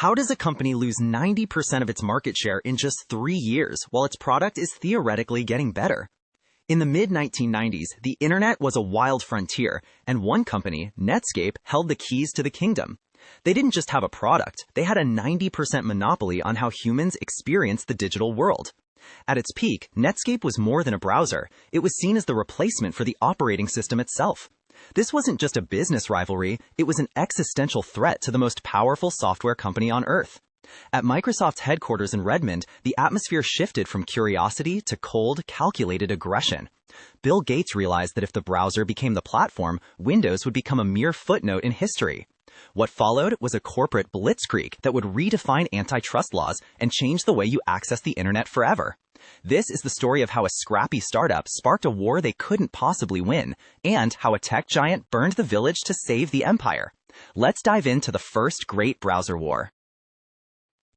How does a company lose 90% of its market share in just 3 years while its product is theoretically getting better? In the mid-1990s, the internet was a wild frontier, and one company, Netscape, held the keys to the kingdom. They didn't just have a product, they had a 90% monopoly on how humans experience the digital world. At its peak, Netscape was more than a browser. It was seen as the replacement for the operating system itself. This wasn't just a business rivalry, it was an existential threat to the most powerful software company on Earth. At Microsoft's headquarters in Redmond, the atmosphere shifted from curiosity to cold, calculated aggression. Bill Gates realized that if the browser became the platform, Windows would become a mere footnote in history. What followed was a corporate blitzkrieg that would redefine antitrust laws and change the way you access the internet forever. This is the story of how a scrappy startup sparked a war they couldn't possibly win, and how a tech giant burned the village to save the empire. Let's dive into the first great browser war.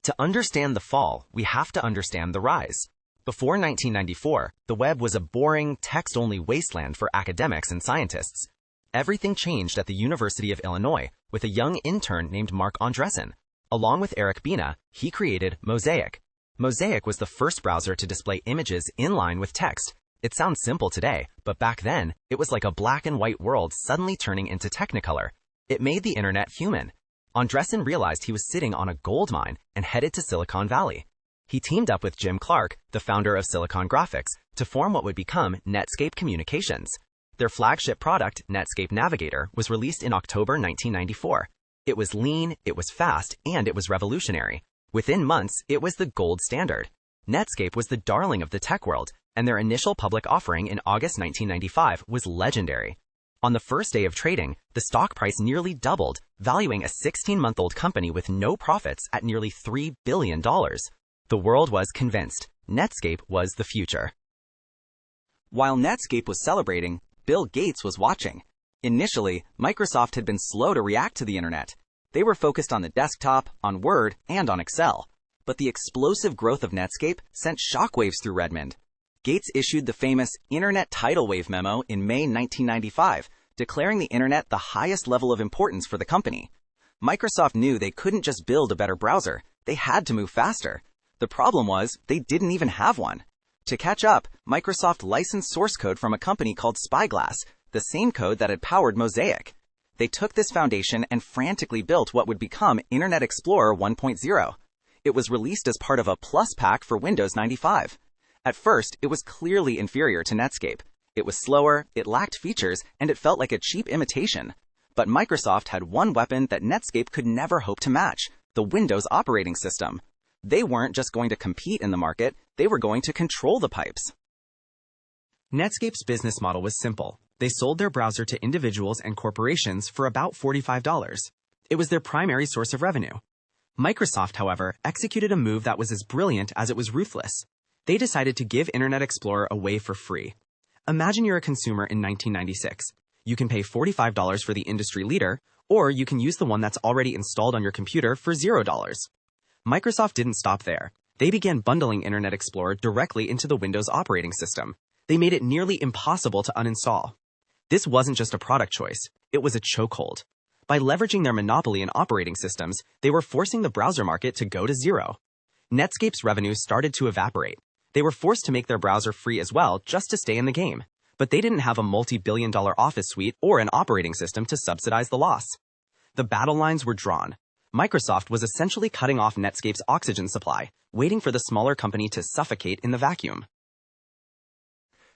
To understand the fall, we have to understand the rise. Before 1994, the web was a boring, text-only wasteland for academics and scientists. Everything changed at the University of Illinois with a young intern named Mark Andreessen. Along with Eric Bina, he created Mosaic. Mosaic was the first browser to display images in line with text. It sounds simple today, but back then, it was like a black and white world suddenly turning into Technicolor. It made the internet human. Andreessen realized he was sitting on a gold mine and headed to Silicon Valley. He teamed up with Jim Clark, the founder of Silicon Graphics, to form what would become Netscape Communications. Their flagship product, Netscape Navigator, was released in October 1994. It was lean, it was fast, and it was revolutionary. Within months, it was the gold standard. Netscape was the darling of the tech world, and their initial public offering in August 1995 was legendary. On the first day of trading, the stock price nearly doubled, valuing a 16-month-old company with no profits at nearly $3 billion. The world was convinced. Netscape was the future. While Netscape was celebrating, Bill Gates was watching. Initially, Microsoft had been slow to react to the internet. They were focused on the desktop, on Word, and on Excel. But the explosive growth of Netscape sent shockwaves through Redmond. Gates issued the famous Internet Tidal Wave memo in May 1995, declaring the internet the highest level of importance for the company. Microsoft knew they couldn't just build a better browser, they had to move faster. The problem was, they didn't even have one. To catch up, Microsoft licensed source code from a company called Spyglass, the same code that had powered Mosaic. They took this foundation and frantically built what would become Internet Explorer 1.0. It was released as part of a Plus pack for Windows 95. At first, it was clearly inferior to Netscape. It was slower, it lacked features, and it felt like a cheap imitation. But Microsoft had one weapon that Netscape could never hope to match: the Windows operating system. They weren't just going to compete in the market, they were going to control the pipes. Netscape's business model was simple. They sold their browser to individuals and corporations for about $45. It was their primary source of revenue. Microsoft, however, executed a move that was as brilliant as it was ruthless. They decided to give Internet Explorer away for free. Imagine you're a consumer in 1996. You can pay $45 for the industry leader, or you can use the one that's already installed on your computer for $0. Microsoft didn't stop there. They began bundling Internet Explorer directly into the Windows operating system. They made it nearly impossible to uninstall. This wasn't just a product choice, it was a chokehold. By leveraging their monopoly in operating systems, they were forcing the browser market to go to zero. Netscape's revenue started to evaporate. They were forced to make their browser free as well just to stay in the game. But they didn't have a multi-billion-dollar Office suite or an operating system to subsidize the loss. The battle lines were drawn. Microsoft was essentially cutting off Netscape's oxygen supply, waiting for the smaller company to suffocate in the vacuum.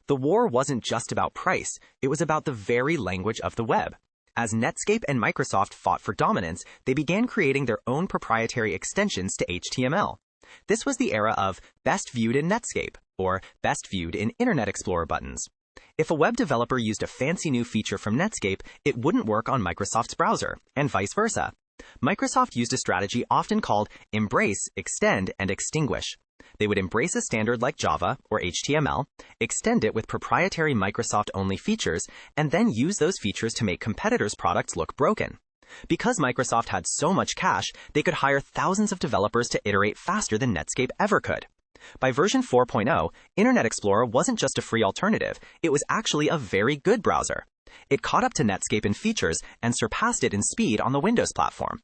The war wasn't just about price, it was about the very language of the web. As Netscape and Microsoft fought for dominance, they began creating their own proprietary extensions to HTML. This was the era of best viewed in Netscape, or best viewed in Internet Explorer buttons. If a web developer used a fancy new feature from Netscape, it wouldn't work on Microsoft's browser, and vice versa. Microsoft used a strategy often called embrace, extend, and extinguish. They would embrace a standard like Java or HTML, extend it with proprietary Microsoft-only features, and then use those features to make competitors' products look broken. Because Microsoft had so much cash, they could hire thousands of developers to iterate faster than Netscape ever could. By version 4.0, Internet Explorer wasn't just a free alternative, it was actually a very good browser. It caught up to Netscape in features and surpassed it in speed on the Windows platform.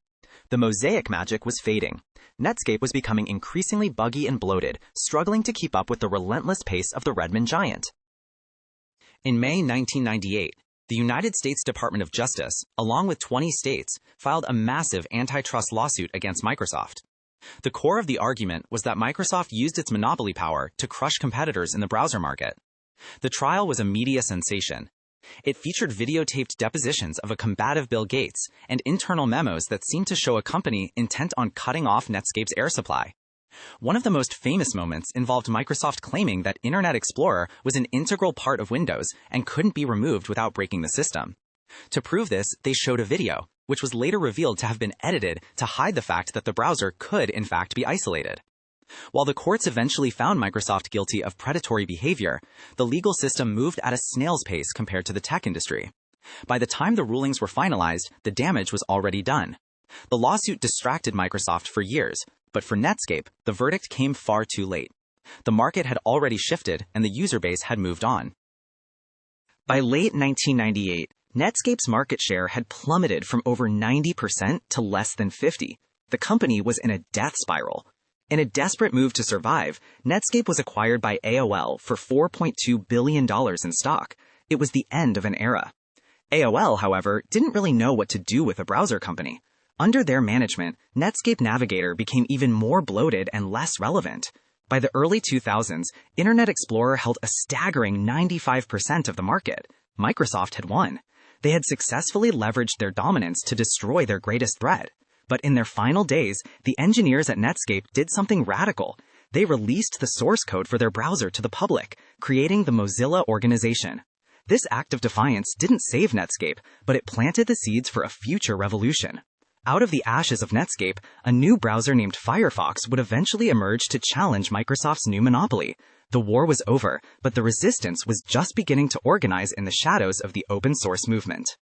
The mosaic magic was fading. Netscape was becoming increasingly buggy and bloated, struggling to keep up with the relentless pace of the Redmond giant. In May 1998, the United States Department of Justice, along with 20 states, filed a massive antitrust lawsuit against Microsoft. The core of the argument was that Microsoft used its monopoly power to crush competitors in the browser market. The trial was a media sensation. It featured videotaped depositions of a combative Bill Gates and internal memos that seemed to show a company intent on cutting off Netscape's air supply. One of the most famous moments involved Microsoft claiming that Internet Explorer was an integral part of Windows and couldn't be removed without breaking the system. To prove this, they showed a video, which was later revealed to have been edited to hide the fact that the browser could in fact be isolated. While the courts eventually found Microsoft guilty of predatory behavior, the legal system moved at a snail's pace compared to the tech industry. By the time the rulings were finalized, the damage was already done. The lawsuit distracted Microsoft for years, but for Netscape, the verdict came far too late. The market had already shifted and the user base had moved on. By late 1998, Netscape's market share had plummeted from over 90% to less than 50%. The company was in a death spiral. In a desperate move to survive, Netscape was acquired by AOL for $4.2 billion in stock. It was the end of an era. AOL, however, didn't really know what to do with a browser company. Under their management, Netscape Navigator became even more bloated and less relevant. By the early 2000s, Internet Explorer held a staggering 95% of the market. Microsoft had won. They had successfully leveraged their dominance to destroy their greatest threat. But in their final days, the engineers at Netscape did something radical. They released the source code for their browser to the public, creating the Mozilla organization. This act of defiance didn't save Netscape, but it planted the seeds for a future revolution. Out of the ashes of Netscape, a new browser named Firefox would eventually emerge to challenge Microsoft's new monopoly. The war was over, but the resistance was just beginning to organize in the shadows of the open source movement.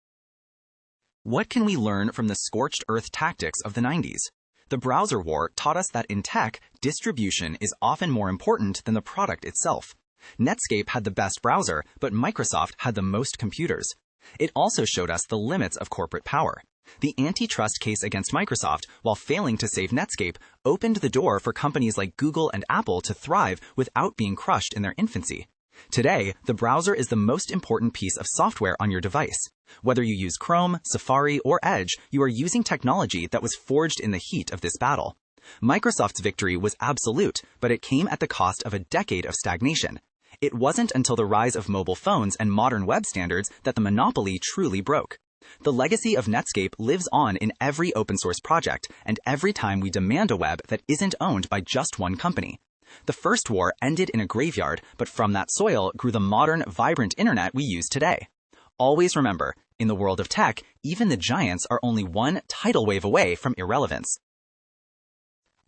What can we learn from the scorched earth tactics of the 90s? The browser war taught us that in tech, distribution is often more important than the product itself. Netscape had the best browser, but Microsoft had the most computers. It also showed us the limits of corporate power. The antitrust case against Microsoft, while failing to save Netscape, opened the door for companies like Google and Apple to thrive without being crushed in their infancy. Today, the browser is the most important piece of software on your device. Whether you use Chrome, Safari, or Edge, you are using technology that was forged in the heat of this battle. Microsoft's victory was absolute, but it came at the cost of a decade of stagnation. It wasn't until the rise of mobile phones and modern web standards that the monopoly truly broke. The legacy of Netscape lives on in every open source project and every time we demand a web that isn't owned by just one company. The first war ended in a graveyard, but from that soil grew the modern, vibrant internet we use today. Always remember, in the world of tech, even the giants are only one tidal wave away from irrelevance.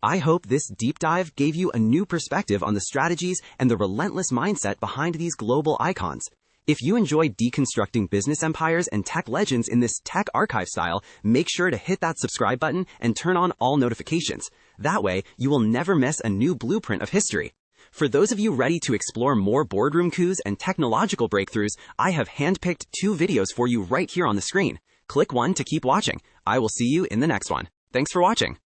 I hope this deep dive gave you a new perspective on the strategies and the relentless mindset behind these global icons. If you enjoy deconstructing business empires and tech legends in this Tech Archive style, make sure to hit that subscribe button and turn on all notifications. That way, you will never miss a new blueprint of history. For those of you ready to explore more boardroom coups and technological breakthroughs, I have handpicked 2 videos for you right here on the screen. Click one to keep watching. I will see you in the next one. Thanks for watching.